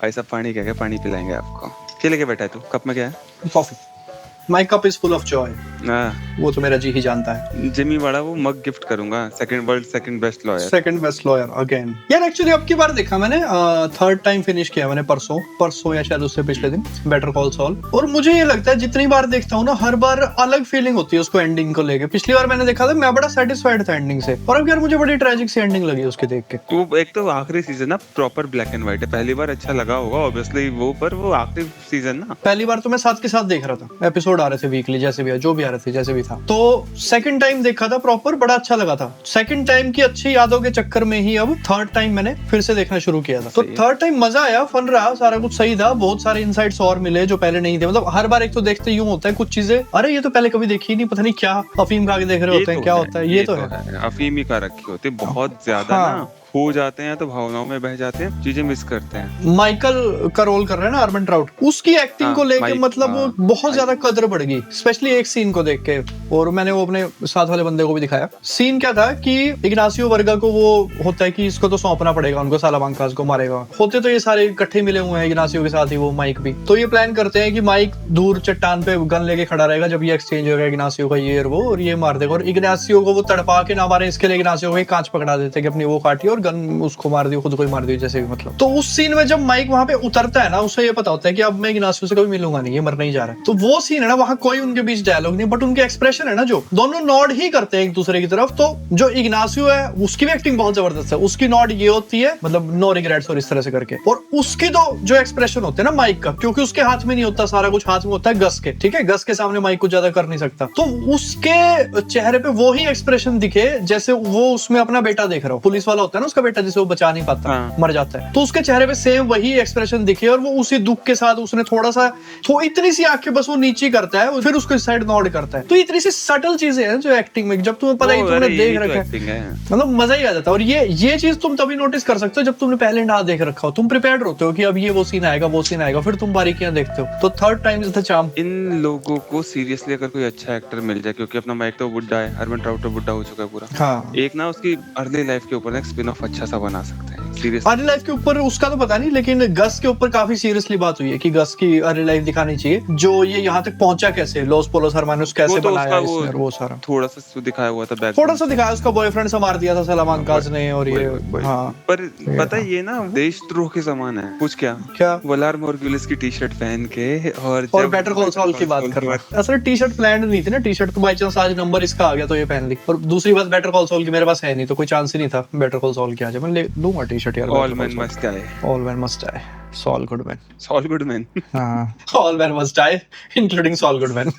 भाई साहब पानी क्या क्या पानी पिलाएंगे आपको। क्या लेके बैठा है तू? कप में क्या है? Coffee. My cup is full of Joy. हाँ, वो तो मेरा जी ही जानता है। जिमी वाला वो मग गिफ्ट करूंगा। Second best lawyer. Second best lawyer again. यार एक्चुअली अब की बार देखा मैंने, थर्ड टाइम फिनिश किया मैंने परसों या शायद उससे पिछले दिन बेटर कॉल सॉल। और मुझे ये लगता है जितनी बार देखता हूँ ना, हर बार अलग फीलिंग होती है उसको एंडिंग को लेके। पिछली बार मैंने देखा था, मैं बड़ा सेटिस्फाइड था एंडिंग से, और अब यार मुझे बड़ी ट्रेजिक सी एंडिंग लगी उसके देख के। तो एक तो आखिरी सीजन ना प्रॉपर ब्लैक एंड व्हाइट है। पहली बार अच्छा लगा होगा ऑब्वियसली वो, पर वो आखिरी सीजन ना। पहली बार तो मैं साथ के साथ देख रहा था, एपिसोड आ रहे थे वीकली, जैसे भी जो भी आ रहे थे जैसे भी था। तो सेकंड टाइम देखा था प्रॉपर, बड़ा अच्छा लगा था। सेकंड टाइम की अच्छी यादों के चक्कर में ही अब थर्ड टाइम मैंने फिर से देखना शुरू किया था। तो थर्ड टाइम मजा आया, फन रहा, सारा कुछ सही था। बहुत सारे इनसाइट्स और मिले जो पहले नहीं थे। मतलब हर बार एक तो देखते यूं होता है कुछ चीजें, अरे ये तो पहले कभी देखी ही नहीं, पता नहीं क्या अफीम खा के देख रहे होते हैं, क्या होता है, ये तो है। अफीम ही का रखी होती है बहुत ज्यादा ना, खो जाते हैं तो भावनाओं में बह जाते हैं, चीजें मिस करते हैं। माइकल का रोल कर रहे हैं ना आर्मन ट्राउट, उसकी एक्टिंग को लेके मतलब बहुत ज्यादा कदर बढ़ गई, स्पेशली एक सीन को देख के। और मैंने वो अपने साथ वाले बंदे को भी दिखाया। सीन क्या था कि इग्नासियो वर्गा को वो होता है कि इसको तो सौंपना पड़ेगा उनको, सालामांकास को मारेगा। होते तो ये सारे इकट्ठे मिले हुए हैं इग्नासियो के साथ ही, वो माइक भी। तो ये प्लान करते हैं कि माइक दूर चट्टान पे गन लेके खड़ा रहेगा, जब ये एक्सचेंज होगा इग्नासियो का ये और ये मार देगा। और इग्नासियो को वो तड़पा के ना मारे, इसके लिए इग्नासियो को कांच पकड़ा देते कि अपनी वो काटी और गन उसको मार दी, खुद को ही मार दी जैसे भी। मतलब तो उस सीन में जब माइक वहां पे उतरता है ना, उसे ये पता होता है कि अब मैं इग्नासियो से कभी मिलूंगा नहीं, ये मरने ही जा रहा है। तो वो सीन है ना, वहां कोई उनके बीच डायलॉग नहीं, बट उनके एक्सप्रेशन है ना, जो दोनों नॉड ही करते हैं एक दूसरे की तरफ। तो जो इग्नासियो है उसकी भी एक्टिंग बहुत जबरदस्त है। उसकी नॉड ये होती है, मतलब नो रिग्रेट्स और इस तरह से करके। और उसकी तो जो एक्सप्रेशन होते हैं ना माइक का, क्योंकि उसके हाथ में नहीं होता सारा कुछ, हाथ में होता है गस के, ठीक है, गस के सामने माइक कुछ ज्यादा कर नहीं सकता। तो उसके चेहरे पे वो ही एक्सप्रेशन दिखे जैसे वो उसमें अपना बेटा देख रहा हो। पुलिस वाला होता है ना उसका बेटा, जिसे वो बचा नहीं पाता, मर जाता है, तो उसके चेहरे पे सेम वही एक्सप्रेशन दिखे। और वो उसी दुख के साथ उसने थोड़ा सा इतनी सी आंखें बस वो नीचे करता है, फिर उसको इस साइड नॉड करता है। तो इतनी सी सटल चीजें हैं जो एक्टिंग में, जब तुम्हें पता ही तुमने देख रखा है, मतलब मजा ही आ जाता है। और ये चीज तुम तभी नोटिस कर सकते हो जब तुमने पहले ना देख रखा हो। तुम प्रिपेयर्ड होते हो कि अब ये वो सीन आएगा, वो सीन आएगा, फिर तुम बारीकियां देखते हो। तो third time is the charm. इन लोगों को सीरियसली अगर कोई अच्छा एक्टर मिल जाए, क्योंकि अपना माइक तो बुड्ढा है, हरमन ट्राउट तो बुड्ढा हो चुका है पूरा। हाँ, एक ना उसकी अर्ली लाइफ के ऊपर एक स्पिन ऑफ अच्छा सा बना सकते हैं। अर्ली लाइफ के ऊपर उसका तो पता नहीं, लेकिन गस के ऊपर काफी सीरियसली बात हुई है कि गस की अर्ली लाइफ दिखानी चाहिए। जो ये यहाँ तक पहुंचा कैसे, लॉस पोलोस हरमानुस कैसे तो बनाया इसने, वो सारा थोड़ा सा दिखाया हुआ था, थोड़ा सा दिखाया। उसका बॉयफ्रेंड से मार दिया था सालामांकास ने, और ये हाँ। पर पता है ये ना देशद्रोह के समान है कुछ। क्या वलार मॉर्ग्यूलिस की टी शर्ट पहन के और बेटर कॉल सॉल की बात कर रहा है। असल टी शर्ट प्लान नहीं थी ना, टी शर्ट तो बाई चांस आज नंबर इसका आ गया तो ये पहन ली। और दूसरी बात बेटर कॉल सॉल की मेरे पास है नहीं, तो कोई चांस ही नहीं था बेटर कॉल सॉल की। आज मैं ले लूंगा टी शर्ट यार। All man must die, all man must die, Saul Goodman, Saul Goodman. हाँ, all man must die including Saul Goodman.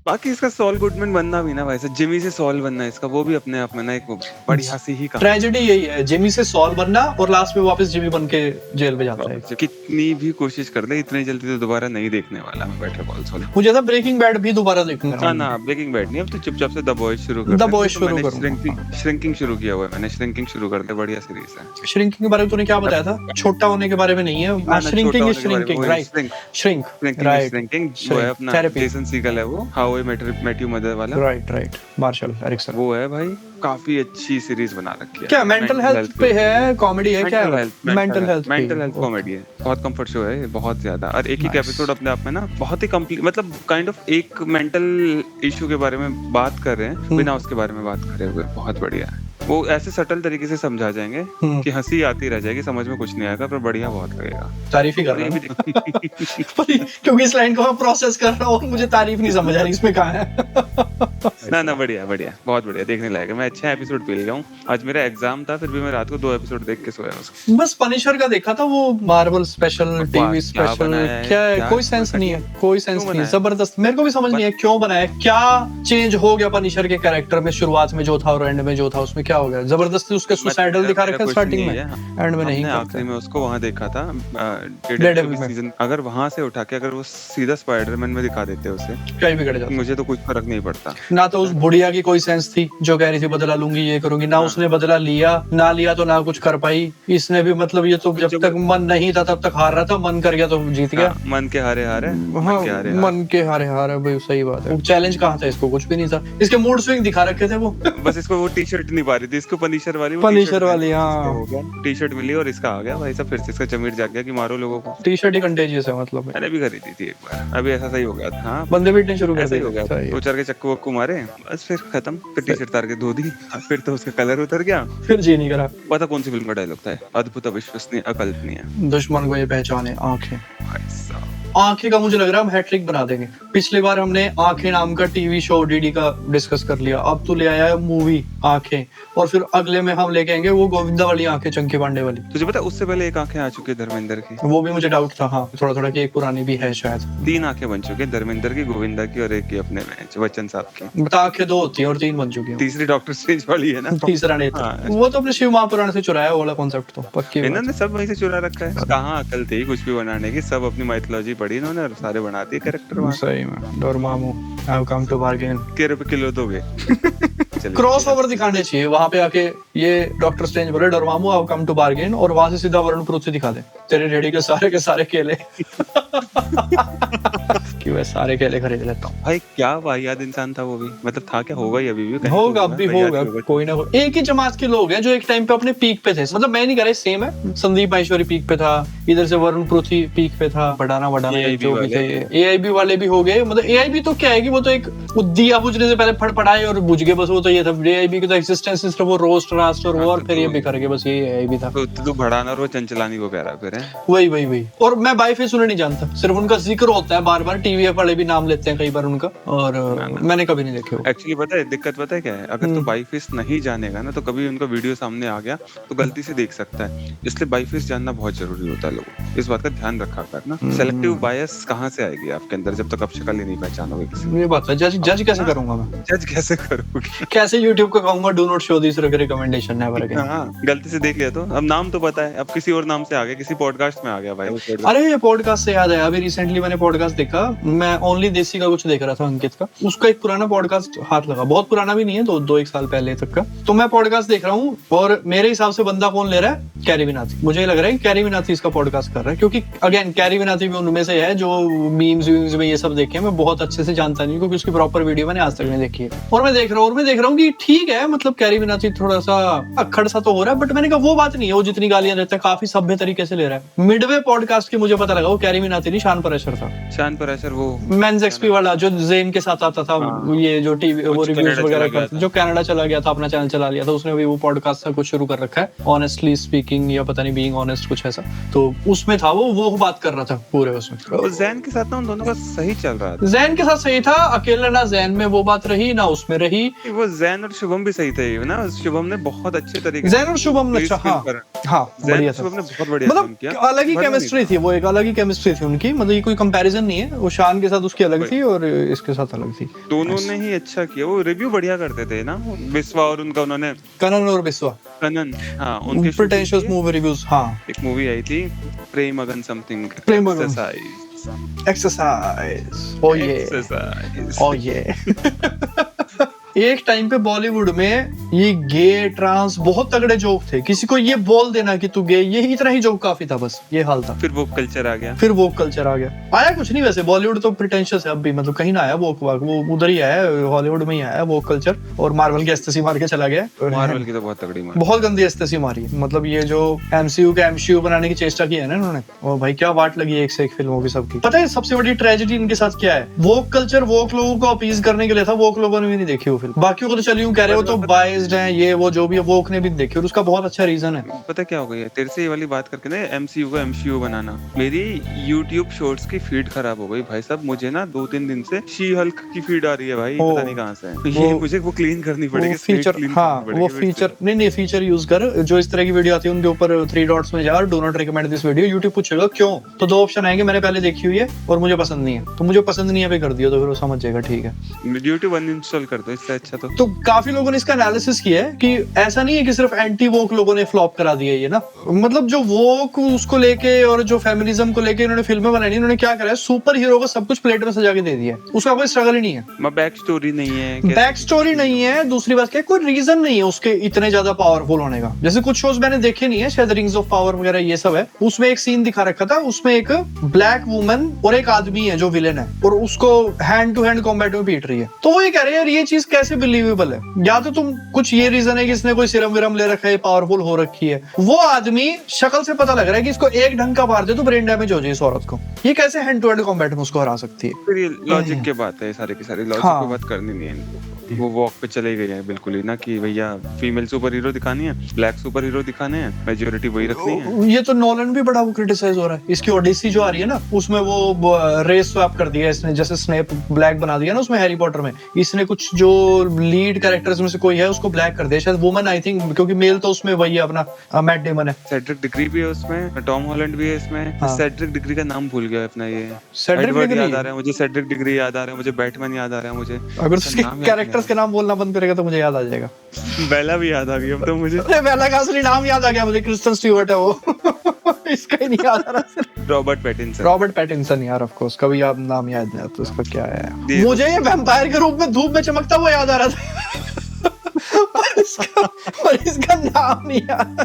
बाकी इसका सॉल गुडमैन बनना भी ना वैसे जिमी से सॉल बनना, इसका वो भी अपने आप में ना एक बढ़िया सी ही ट्रेजेडी यही है, जिमी से सॉल बनना और लास्ट में वापस जिमी बन के जेल में जाता है। कितनी भी कोशिश कर ले इतनी जल्दी तो दोबारा नहीं देखने वाला मैं बेटर कॉल सॉल। मुझे था ब्रेकिंग बैड भी दोबारा देखूंगा। ना ब्रेकिंग बैड नहीं, अब तो चुपचाप से द बॉयज शुरू कर। द बॉयज शुरू करूंगा। श्रिंकिंग शुरू किया हुआ है मैंने, श्रिंकिंग शुरू कर दे, बढ़िया सीरीज है। श्रिंकिंग के बारे में तूने क्या बताया था? छोटा होने के बारे में नहीं है, shrinking is shrinking, right? Shrink, right, shrinking वो है अपना जेसन सीगल है, वो how I met your mother वाला, राइट, मार्शल एरिक्सन, वो है भाई। काफी अच्छी सीरीज बना रखी है। क्या मेंटल हेल्थ पे है, कॉमेडी है, क्या मेंटल हेल्थ कॉमेडी है, बहुत कंफर्ट शो है बहुत ज्यादा। और एक ही एपिसोड अपने आप में ना बहुत ही कंप्लीट, मतलब काइंड ऑफ एक मेंटल इशू के बारे में बात कर रहे हैं बिना उसके बारे में बात करे हुए, बहुत बढ़िया है। वो ऐसे सटल तरीके से समझा जाएंगे कि हंसी आती रह जाएगी, समझ में कुछ नहीं आएगा, पर बढ़िया बहुत लगेगा। तारीफ ही कर रहा हूं क्योंकि इस लाइन को मैं प्रोसेस कर रहा हूं और मुझे तारीफ नहीं समझ आ रही इसमें कहां है। ना बढ़िया बहुत बढ़िया, देखने लायक है। मैं अच्छा एपिसोड पे गया हूं। आज मेरा एग्जाम था, फिर भी मैं रात को 2 एपिसोड देख के सोया उसको। बस पनिशर का देखा था, वो मार्वल स्पेशल, टीवी स्पेशल, क्या है, कोई सेंस नहीं है, कोई सेंस नहीं है, जबरदस्त। मेरे को भी समझ नहीं है क्यों बनाया, क्या चेंज हो गया पनिशर के कैरेक्टर में, शुरुआत में जो था और एंड में जो था, उसमें क्या हो गया? जबरदस्ती उसके सुसाइडल दिखा रखा स्टार्टिंग में, एंड में नहीं। आखिरी में उसको वहां देखा था डेडेविल सीजन, अगर वहां से उठा के अगर वो सीधा स्पाइडरमैन में दिखा देते उसे, कहीं भी कट जाता, मुझे तो कुछ फर्क नहीं पड़ता। ना तो उस बुढ़िया की कोई सेंस थी जो कह रही थी बदला लूंगी, ये करूंगी ना, उसने बदला लिया तो ना कुछ कर पाई। इसने भी मतलब ये तो जब तक मन नहीं था तब तक हार रहा था, मन कर गया तो जीत गया। मन के हारे हारे, मन के हारे हारे भाई, सही बात है। चैलेंज कहाँ था इसको, कुछ भी नहीं था। इसके मूड स्विंग दिखा रखे थे वो। बस इसको वो टी शर्ट नहीं पा रही थी, इसको पनिशर वाली हाँ टी शर्ट मिली और इसका आ गया भाई साहब, फिर से इसका चमीर जाग गया कि मारो लोगों को। टी शर्ट ही कंटेजियस है मतलब। मैंने भी खरीदी थी एक बार, अभी ऐसा सही हो गया था। हाँ, बंदे पीटने शुरू कर ऐसा ही हो गया, दिए। दो चार के चक्कू वक्कू मारे, बस फिर खत्म। फिर टी शर्ट तार के धो दी, फिर तो उसका कलर उतर गया, फिर जी नहीं करा। पता कौन सी फिल्म का डायलॉग था? अद्भुत, अविश्वसनीय, अकल्पनीय। दुश्मन को ये पहचाने आंखें। भाई साहब, आंखें का मुझे लग रहा है हम हैट्रिक बना देंगे। पिछली बार हमने आंखें नाम का टीवी शो डीडी का डिस्कस कर लिया, अब तो ले आया है मूवी आंखें, और फिर अगले में हम लेके आएंगे वो गोविंदा वाली आंखें, चंकी पांडे वाली। तुझे पता है उससे पहले एक आंखें आ चुकी है धर्मेंद्र की? वो भी मुझे डाउट था, हाँ थोड़ा थोड़ा कि एक पुरानी भी है शायद। 3 आंखें बन चुकी है, धर्मेंद्र की, गोविंदा की और एक की अपने में बच्चन साहब की। बता, आंखें 2 होती है और 3 बन चुकी है। तीसरी डॉक्टर स्ट्रेंज वाली है ना, तीसरा नेत्र। हाँ। वो तो अपने शिव महापुराण से चुराया वो वाला कॉन्सेप्ट, तो पक्की बात। इन्होंने सब वहीं से चुरा रखा है। कहाँ अकल थी कुछ भी बनाने की, सब अपनी माइथोलॉजी पढ़ी इन्होंने और सारे बना दिए कैरेक्टर। सही में Dormammu, I have come to bargain. के रुपए किलो दोगे? क्रॉस ओवर दिखाने चाहिए वहां पे आके, ये डॉक्टर स्ट्रेंज बोले Dormammu I have come to bargain, और वहां से सीधा वरुण प्रूत से दिखा दे तेरे रेडी के सारे केले। कि मैं सारे केले खरीद लेता हूँ। भाई क्या वाहियात इंसान था वो भी, मतलब था क्या, होगा ही अभी भी, होगा अब भी होगा, कोई ना कोई। एक ही जमात के लोग हैं जो एक टाइम पे अपने पीक पे थे, मतलब मैं नहीं कह रहा सेम है। संदीप माहेश्वरी पीक पे था, इधर से वरुण पृथ्वी पीक पे था, बढ़ाना जो भी थे। एआईबी वाले भी हो गए, मतलब एआईबी तो क्या है कि वो तो एक दिया बुझने से पहले फड़फड़ाए और बुझ गए बस, वो तो ये था। एआईबी की तो एक्सिस्टेंस सिर्फ वो रोस्ट रास्ट और वो, और फिर ये बिखर गए, बस ये एआईबी था। तो बढ़ाना और वो चंचलानी को कह रहा फिर है, वही। और मैं बाई फेस उन्हें नहीं जानता, सिर्फ उनका जिक्र होता है बार बार, टीवीएफ वाले भी नाम लेते हैं कई बार उनका, और मैंने कभी नहीं देखे। एक्चुअली पता है दिक्कत पता है क्या है, अगर तू बाई फेस नहीं जानेगा ना तो कभी उनका वीडियो सामने आ गया तो गलती से देख सकता है, इसलिए बाई फेस जानना बहुत जरूरी होता है। लोगों इस बात का ध्यान रखा करना। सेलेक्टिव बायस कहाँ से आएगी आपके अंदर जब तक आप शक्ल ही नहीं पहचानोगे किसी। ये बात है, जज कैसे करूंगा मैं? जज कैसे करोगे? कैसे YouTube को कहूंगा do not show this recommendation never again? हाँ, गलती से देख लिया तो अब नाम तो पता है, अब किसी और नाम से आ गया, किसी पॉडकास्ट में आ गया भाई। अरे ये पॉडकास्ट से याद है, अभी रिसेंटली मैंने पॉडकास्ट देखा, मैं ओनली देसी का कुछ देख रहा था अंकित का, उसका एक पुराना पॉडकास्ट हाथ लगा, बहुत पुराना भी नहीं है, 2-1 साल पहले तक का। तो मैं पॉडकास्ट देख रहा हूँ और मेरे हिसाब से बंदा कौन ले रहा है, कैरी विनाथी। मुझे लग रहा है कैरी विनाथी इसका पॉडकास्ट कर रहा है, क्योंकि अगेन कैरी विनाथी भी उनमें से है जो मीम्स में ये सब देखे, मैं बहुत अच्छे से जानता नहीं क्योंकि उसकी प्रॉपर वीडियो मैंने आज तक नहीं देखी है। और मैं देख रहा हूँ कि ठीक है, मतलब कैरी विनाथी थोड़ा सा अक्खड़ सा तो हो रहा है, बट मैंने कहा वो बात नहीं है, वो जितनी गालियां देता है काफी सभ्य तरीके से ले रहा है। मिडवे पॉडकास्ट की मुझे पता लगा वो कैरी विनाथी नहीं, शान पराशर था। शान पराशर वो मेंस एक्सपी वाला जो जेन के साथ आता था, ये जो टीवी वो रिव्यूज वगैरह करता, जो कनाडा चला गया था, अपना चैनल चला लिया था उसने, भी वो पॉडकास्ट का कुछ शुरू कर रखा है, ऑनेस्टली स्पीकिंग या पता नहीं बीइंग ऑनेस्ट कुछ ऐसा, तो उसमें था वो बात कर रहा था पूरे उसमें। जैन के साथ ना उन दोनों का सही चल रहा था, जैन के साथ सही था, अकेला ना जैन में वो बात रही ना उसमें रही। वो जैन और शुभम भी सही थे ना, शुभम ने बहुत अच्छे तरीके जैन और शुभम ने अच्छा हाँ बढ़िया था, शुभम ने बहुत बढ़िया मतलब अलग ही केमिस्ट्री थी, वो एक अलग ही केमिस्ट्री थी उनकी, मतलब ये कोई कंपैरिजन नहीं है, वो शान के साथ उसकी अलग थी और इसके साथ अलग थी। दोनों ने ही अच्छा किया, वो रिव्यू बढ़िया करते थे ना, बिस्वा और उनका, उन्होंने कनन और बिस्वा, कनन, हाँ उनके प्रिटेंशियस मूवी रिव्यूज। हाँ एक मूवी आई थी प्रेमगन समथिंग, एक्सरसाइज, ओ ये एक टाइम पे बॉलीवुड में ये गे ट्रांस बहुत तगड़े जोक थे, किसी को ये बोल देना कि तू गे, ये इतना ही जोक काफी था, बस ये हाल था। फिर वो कल्चर आ गया, आया कुछ नहीं वैसे, बॉलीवुड तो प्रिटेंशियस है अब भी, मतलब कहीं ना आया वो उधर ही आया, हॉलीवुड में ही आया वो कल्चर, और मार्वल की एस्थेसी मार के चला गया। मार्वल की तो बहुत तगड़ी मार, बहुत गंदी एस्थेसी मारी, मतलब ये जो एमसीयू का एमसीयू बनाने की चेष्टा की है ना इन्होंने, और भाई क्या वाट लगी एक से एक फिल्मों की सबकी। पता है सबसे बड़ी ट्रेजेडी इनके साथ क्या है, वोक कल्चर वोक लोगों को अपीज करने के लिए था, वोक लोगों ने भी नहीं देखी फिल्म, बाकियों को तो चलिए कह रहे हो तो बाइज्ड है, ये वो जो भी है, वोक ने भी देखी, और उसका बहुत अच्छा रीजन है। पता क्या हो गई है तेरे से ये वाली बात करके ना, एमसीयू को एमसीयू बनाना, मेरी यूट्यूब शॉर्ट्स की फीड खराब हो गई भाई साहब, मुझे ना 2-3 दिन से शी हल्क की फीड आ रही है भाई, पता नहीं कहां से है, ये मुझे वो क्लीन करनी पड़ेगी, फीचर, हाँ वो फीचर नहीं फीचर यूज कर, जो इस तरह की वीडियो आती है उनके ऊपर 3 डॉट्स में जा, do not recommend this video, YouTube पूछेगा क्यों, तो 2 ऑप्शन आएंगे, मैंने पहले देखी हुई है और मुझे पसंद नहीं है, तो मुझे पसंद नहीं है पे कर दिया, तो फिर वो समझ जाएगा ठीक है, यूट्यूब अनइंस्टॉल कर दो, इससे सबसे अच्छा तो काफी लोगों ने इसका एनालिसिस किया है कि ऐसा नहीं है कि सिर्फ एंटी वोक लोगों ने फ्लॉप करा दिया ये ना, मतलब जो वोक उसको लेके और जो फेमिनिज्म को लेके इन्होंने फिल्में बनाई, इन्होंने क्या करा है, सुपर हीरो को सब कुछ प्लेट में सजा के दे दिया है, उसका कोई स्ट्रगल ही नहीं है, बैक स्टोरी नहीं है, बैक स्टोरी नहीं है। दूसरी बात क्या है, कोई रीजन नहीं है उसके इतने ज्यादा पावरफुल होने का। जैसे कुछ शोज मैंने देखे नहीं है, शायद रिंग्स ऑफ पावर वगैरह ये सब है, उसमें एक सीन दिखा रखा था, उसमें एक ब्लैक वुमन और एक आदमी है जो विलेन है और उसको हैंड टू हैंड कॉम्बैट में पीट रही है। तो वो ये कह रहे हैं यार ये चीज कैसे बिलीवेबल है, या तो तुम कुछ ये रीजन है कि इसने कोई सिरम विरम ले रखा है, पावरफुल हो रखी है, वो आदमी शक्ल से पता लग रहा है कि इसको एक ढंग का मार दे तो ब्रेन डैमेज हो जाए इस औरत को, ये कैसे हैंड टू हैंड कॉम्बैट में उसको हरा सकती है। फिर ये लॉजिक की बात है, सारे की सारी लॉजिक की बात करनी नहीं है इनको। वो वॉक पे चले गए हैं बिल्कुल ही ना कि भैया फीमेल सुपर हीरो दिखानी है, ब्लैक सुपर हीरो दिखाने हैं, मेजॉरिटी वही रखनी है। ये तो नोलन भी बड़ा वो क्रिटिसाइज हो रहा है, इसकी ओडिसी जो आ रही है ना उसमें वो रेस स्वैप कर दिया इसने, जैसे स्नेप ब्लैक बना दिया ना उसमें हैरी पॉटर में, इसने कुछ जो लीड कैरेक्टर्स में से कोई है उसको ब्लैक कर दिया, शायद वुमन आई थिंक, क्योंकि मेल तो उसमें वही है अपना मैट डेमन है। सेड्रिक डिग्री भी है उसमें, टॉम हॉलैंड भी है इसमें। हाँ। सेड्रिक डिग्री का नाम भूल गया अपना, ये सेड्रिक डिग्री याद आ रहा है मुझे, सेड्रिक डिग्री याद आ रहा है मुझे, बैटमैन याद आ रहा है मुझे। अगर उसके कैरेक्टर्स के नाम बोलना बंद करेगा तो मुझे याद आ जाएगा। बेला भी याद आ गई अब तो मुझे। अरे बेला का असली नाम याद आ गया मुझे, क्रिस्टन स्टीवर्ट है वो इसका ही नहीं याद आ रहा। रॉबर्ट पैटिंसन यार, ऑफ कोर्स, कभी आप नाम याद नहीं आता उसका क्या है। मुझे ये वैम्पायर के रूप में धूप में चमकता हुआ याद आ रहा था पर इसका नाम नहीं याद।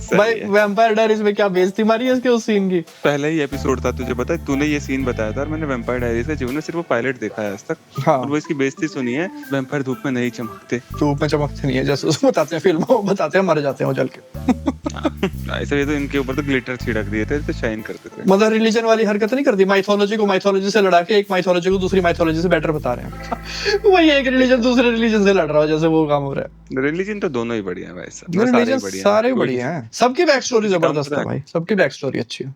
भाई वैम्पायर डायरीज में क्या बेइज्जती मारी है इसके उस सीन की। पहला ही एपिसोड था, तुझे पता है, तूने ये सीन बताया था और मैंने वैम्पायर डायरीज का जीवन में सिर्फ वो पायलट देखा है आज तक। हाँ। और वो इसकी बेइज्जती सुनी है, वैम्पायर धूप में नहीं चमकते। धूप में चमकते नहीं है जैसे उसको बताते हैं फिल्मों में, बताते हैं मर जाते हैं वो जल के। ऐसे तो इनके ऊपर तो ग्लिटर छिड़क दिए थे तो शाइन करते थे। मतलब रिलीजन वाली हरकत नहीं करती, माइथोलॉजी को माइथोलॉजी से लड़ा के एक माइथोलॉजी को दूसरी माइथोलॉजी से बेटर बता रहे हैं। वही एक रिलीजन दूसरे रिलीजन से लड़ रहा है, जैसे वो काम हो रहा है। रिलीजन तो दोनों ही बढ़िया है भाई, रिलीजन सारे बढ़िया हैं, सबकी बैक स्टोरी जबरदस्त है भाई, सबकी बैक स्टोरी अच्छी है।